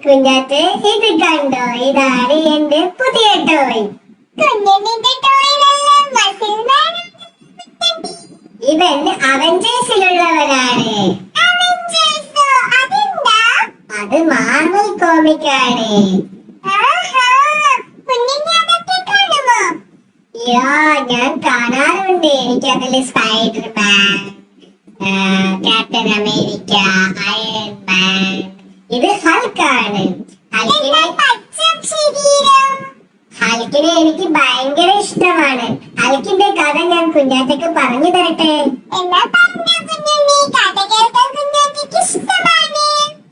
കുഞ്ഞാറ്റ് ഇത് കണ്ടോ, ഇതാണ് എന്റെ പുതിയ ടോയ്. ഇവൻ അവഞ്ചേഴ്സിലുള്ളവനാണ്. അത് മാർവൽ കോമിക് ആണ്. ഞാൻ കാണാറുണ്ട്. എനിക്കതില് സ്പൈഡർമാൻ, ക്യാപ്റ്റൻ അമേരിക്ക, അയൺ മാൻ. ഇത് ഹൾക്കാണ്. ഹൾക്കിനെ എനിക്ക് ഭയങ്കര ഇഷ്ടമാണ്. ഹൾക്കിന്റെ കഥ ഞാൻ കുഞ്ഞാറ്റക്ക് പറഞ്ഞു തരട്ടെ.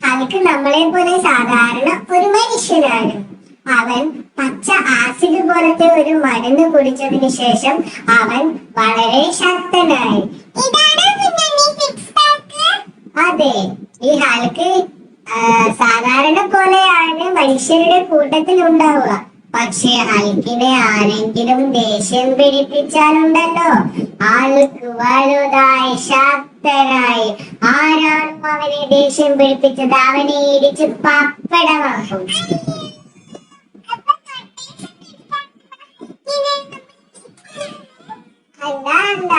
ഹൾക്ക് നമ്മളെ പോലെ സാധാരണ ഒരു മനുഷ്യനാണ്. അവൻ പച്ച ആസിഡ് പോലത്തെ ഒരു മരുന്ന് കുടിച്ചതിന് ശേഷം അവൻ വളരെ ശക്തനായി. അതെ, ഈ ഹൾക്ക് സാധാരണ പോലെയാണ് മനുഷ്യരുടെ കൂട്ടത്തിൽ ഉണ്ടാവുക. പക്ഷെ ഹൾക്കിനെ ആരെങ്കിലും ദേഷ്യം പിടിപ്പിച്ചാലുണ്ടല്ലോ, ആൾക്ക് വലുതായി ശക്തനായി. ആരാണോ അവനെ ദേഷ്യം പിടിപ്പിച്ചത് അവനെ ഇടിച്ച് പപ്പടമാക്കും. അല്ല,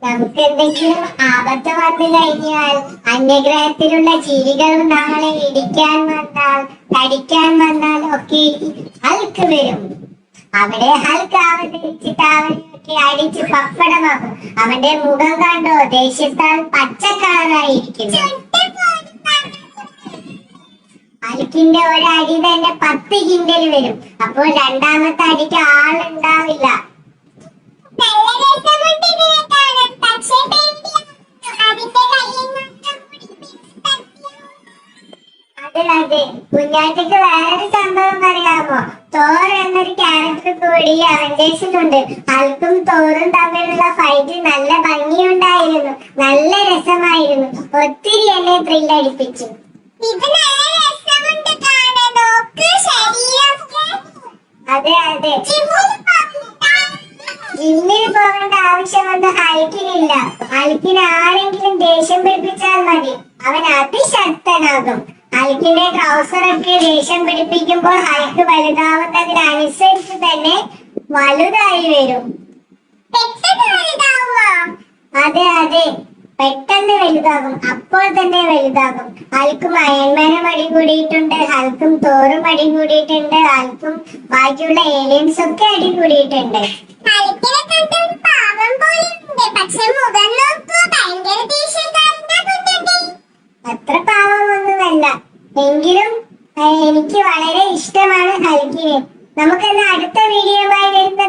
നമുക്ക് എന്തെങ്കിലും ആപത്ത് വന്നു കഴിഞ്ഞാൽ, അന്യഗ്രഹത്തിലുള്ള ജീവികൾ നമ്മളെ ഇടിക്കാൻ വന്നാൽ, കടിക്കാൻ വന്നാൽ ഒക്കെ ഹൾക്ക് വരും. അവിടെ ഹൾക്ക് അവതരിച്ചിട്ട് അവനെയൊക്കെ അടിച്ച് പപ്പടമാക്കും. അവന്റെ മുഖം കണ്ടോ, ദേഷ്യത്താൽ പച്ചക്കാറായിരിക്കുന്നു. ഹൾക്കിന്റെ ഒരടി തന്നെ 10 കിൻഡൽ വരും. അപ്പോൾ രണ്ടാമത്തെ അടിക്ക് ആളുണ്ടാവില്ല. അതെ, കുഞ്ഞാറ്റക്ക് വേറൊരു സംഭവം അറിയാമോ? തോർ എന്നൊരു ക്യാരക്ടർ കൂടി അവഞ്ചേഴ്സിലുണ്ട്. ഹൾക്കും തോറും തമ്മിലുള്ള ഫൈറ്റ് നല്ല ഭംഗിയുണ്ടായിരുന്നു, നല്ല രസമായിരുന്നു. ഒത്തിരി എന്നെ ത്രില്ലടിപ്പിച്ചു. അതെ, ജിമ്മിൽ പോകേണ്ട ആവശ്യമൊന്നും ഹൾക്കിനില്ല. ഹൾക്കിന് ആരെങ്കിലും ദേഷ്യം പിടിപ്പിച്ചാൽ മതി, അവൻ അതിശക്തനാകും. ഹൾക്കിന്റെ ട്രൗസറൊക്കെ ദേഷ്യം പിടിപ്പിക്കുമ്പോൾ ഹൾക്ക് വലുതാവുന്നതിനനുസരിച്ച് തന്നെ വലുതായി വരും. അതെ, പെട്ടെന്ന് വലുതാകും, അപ്പോൾ തന്നെ വലുതാകും. ഹൾക്കും അയൺമാനും അടി കൂടിയിട്ടുണ്ട്, ഹൾക്കും തോറും അടി കൂടിയിട്ടുണ്ട്, ഹൾക്കും ബാക്കിയുള്ള ഏലിയൻസ് ഒക്കെ അടി കൂടിയിട്ടുണ്ട്. അത്ര പാവമൊന്നുമല്ല, എങ്കിലും എനിക്ക് വളരെ ഇഷ്ടമാണ് ഹൾക്കിനെ. നമുക്കെന്നാ അടുത്ത വീഡിയോയുമായി വരുന്ന